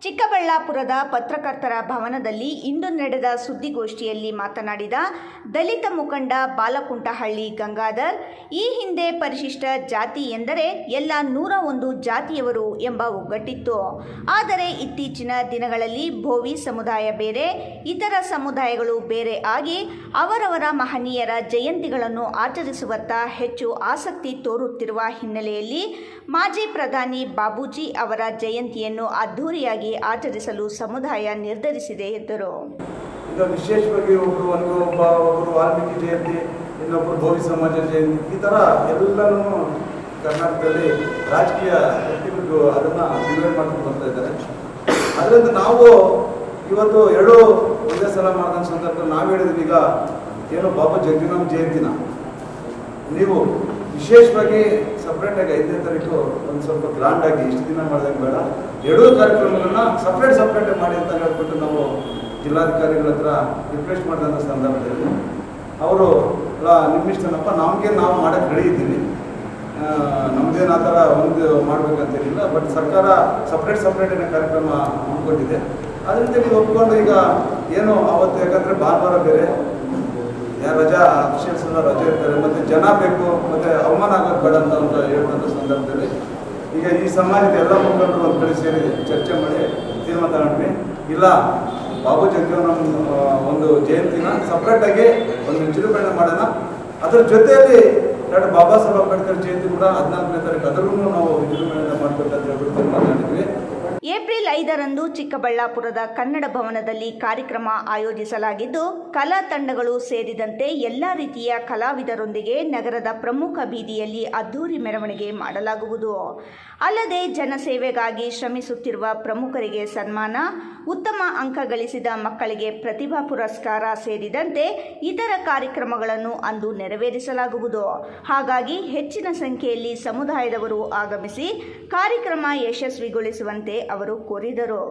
ಚಿಕ್ಕಬಳ್ಳಾಪುರದ ಪತ್ರಕರ್ತರ ಭವನದಲ್ಲಿ ಇಂದು ನಡೆದ ಸುದ್ದಿಗೋಷ್ಠಿಯಲ್ಲಿ ಮಾತನಾಡಿದ ದಲಿತ ಮುಖಂಡ ಬಾಲಕುಂಟಹಳ್ಳಿ ಗಂಗಾಧರ್, ಈ ಹಿಂದೆ ಪರಿಶಿಷ್ಟ ಜಾತಿ ಎಂದರೆ ಎಲ್ಲ 101 ಜಾತಿಯವರು ಎಂಬ ಒಗ್ಗಟ್ಟಿತ್ತು. ಆದರೆ ಇತ್ತೀಚಿನ ದಿನಗಳಲ್ಲಿ ಭೋವಿ ಸಮುದಾಯ ಬೇರೆ, ಇತರ ಸಮುದಾಯಗಳು ಬೇರೆ ಆಗಿ ಅವರವರ ಮಹನೀಯರ ಜಯಂತಿಗಳನ್ನು ಆಚರಿಸುವತ್ತ ಹೆಚ್ಚು ಆಸಕ್ತಿ ತೋರುತ್ತಿರುವ ಹಿನ್ನೆಲೆಯಲ್ಲಿ ಮಾಜಿ ಪ್ರಧಾನಿ ಬಾಬೂಜಿ ಅವರ ಜಯಂತಿಯನ್ನು ಅದ್ಧೂರಿಯಾಗಿ ಆಚರಿಸಲು ಸಮುದಾಯ ನಿರ್ಧರಿಸಿದೆ ಎಂದರು. ಈಗ ವಿಶೇಷವಾಗಿ ಒಬ್ಬರು ವಾಲ್ಮೀಕಿ ಜಯಂತಿ, ಇನ್ನೊಬ್ಬರು ಭೋವಿ ಸಮಾಜ ಜಯಂತಿ, ಈ ಥರ ಎಲ್ಲನೂ ಕರ್ನಾಟಕದಲ್ಲಿ ರಾಜಕೀಯ ವ್ಯಕ್ತಿಗಳು ಅದನ್ನು ಡಿವೈಡ್ ಮಾಡ್ಕೊಂಡು ಬರ್ತಾ ಇದ್ದಾರೆ. ಅದರಿಂದ ನಾವು ಇವತ್ತು ಎರಡು ಒಂದೇ ಸಲ ಮಾಡಿದ ಸಂದರ್ಭದಲ್ಲಿ ನಾವು ಹೇಳಿದ್ವಿ, ಈಗ ಏನು ಬಾಬಾ ಜಗಜೀವನ ಜಯಂತಿನ ನೀವು ವಿಶೇಷವಾಗಿ ಸಪ್ರೇಟಾಗಿ 5ನೇ ತಾರೀಕು ಒಂದು ಸ್ವಲ್ಪ ಗ್ರ್ಯಾಂಡಾಗಿ ಇಷ್ಟು ದಿನ ಮಾಡಿದಾಗ ಬೇಡ, ಎರಡೂ ಕಾರ್ಯಕ್ರಮಗಳನ್ನ ಸಪ್ರೇಟ್ ಮಾಡಿ ಅಂತ ಹೇಳ್ಬಿಟ್ಟು ನಾವು ಜಿಲ್ಲಾಧಿಕಾರಿಗಳ ಹತ್ರ ರಿಕ್ವೆಸ್ಟ್ ಮಾಡಿದಂಥ ಸಂದರ್ಭದಲ್ಲಿ ಅವರು ನಿಮ್ಮಿಷ್ಟನಪ್ಪ, ನಮಗೆ ನಾವು ಮಾಡೋಕ್ಕೆ ರೆಡಿ ಇದ್ದೀವಿ, ನಮಗೇನು ಆ ಥರ ಒಂದು ಮಾಡಬೇಕಂತೇನಿಲ್ಲ, ಬಟ್ ಸರ್ಕಾರ ಸಪ್ರೇಟ್ ಕಾರ್ಯಕ್ರಮ ಹಮ್ಮಿಕೊಂಡಿದೆ. ಅದರಿಂದ ನೀವು ಒಪ್ಕೊಂಡು ಈಗ ಏನು ಅವತ್ತು, ಯಾಕಂದರೆ ಭಾನುವಾರ ಬೇರೆ ರಜಾ ಅಫಿಷಿಯಲ್ಸ್ ಎಲ್ಲ ರಜೆ ಇರ್ತಾರೆ, ಮತ್ತು ಜನ ಬೇಕು, ಮತ್ತು ಅವಮಾನ ಆಗೋದು ಬೇಡ ಅಂತ ಹೇಳುವಂಥ ಸಂದರ್ಭದಲ್ಲಿ ಈಗ ಈ ಸಮಾಜದ ಎಲ್ಲ ಮುಖಂಡರು ಒಂದು ಕಡೆ ಸೇರಿ ಚರ್ಚೆ ಮಾಡಿ ತೀರ್ಮಾನ ತಗೊಂಡ್ವಿ, ಇಲ್ಲ ಬಾಬು ಜಗಜೀವನ ಒಂದು ಜಯಂತಿನ ಸಪ್ರೇಟಾಗಿ ಒಂದು ವಿಜೃಂಭಣೆ ಮಾಡೋಣ, ಅದರ ಜೊತೆಯಲ್ಲಿ ಡಾಕ್ಟರ್ ಬಾಬಾ ಸಾಹೇಬ್ ಅಂಬೇಡ್ಕರ್ ಜಯಂತಿ ಕೂಡ 14ನೇ ತಾರೀಕು ಅದನ್ನು ನಾವು ವಿಜೃಂಭಣೆ ಮಾಡಬೇಕಂತ ಹೇಳ್ಬಿಟ್ಟು ತೀರ್ಮಾನ ಮಾಡಿದ್ವಿ. ಏಪ್ರಿಲ್ 5ರಂದು ಚಿಕ್ಕಬಳ್ಳಾಪುರದ ಕನ್ನಡ ಭವನದಲ್ಲಿ ಕಾರ್ಯಕ್ರಮ ಆಯೋಜಿಸಲಾಗಿದ್ದು, ಕಲಾ ತಂಡಗಳು ಸೇರಿದಂತೆ ಎಲ್ಲ ರೀತಿಯ ಕಲಾವಿದರೊಂದಿಗೆ ನಗರದ ಪ್ರಮುಖ ಬೀದಿಯಲ್ಲಿ ಅದ್ಧೂರಿ ಮೆರವಣಿಗೆ ಮಾಡಲಾಗುವುದು. ಅಲ್ಲದೆ ಜನಸೇವೆಗಾಗಿ ಶ್ರಮಿಸುತ್ತಿರುವ ಪ್ರಮುಖರಿಗೆ ಸನ್ಮಾನ, ಉತ್ತಮ ಅಂಕ ಗಳಿಸಿದ ಮಕ್ಕಳಿಗೆ ಪ್ರತಿಭಾ ಪುರಸ್ಕಾರ ಸೇರಿದಂತೆ ಇತರ ಕಾರ್ಯಕ್ರಮಗಳನ್ನು ಅಂದು ನೆರವೇರಿಸಲಾಗುವುದು. ಹಾಗಾಗಿ ಹೆಚ್ಚಿನ ಸಂಖ್ಯೆಯಲ್ಲಿ ಸಮುದಾಯದವರು ಆಗಮಿಸಿ ಕಾರ್ಯಕ್ರಮ ಯಶಸ್ವಿಗೊಳಿಸುವಂತೆ ಅವರು ಕೋರಿದರು.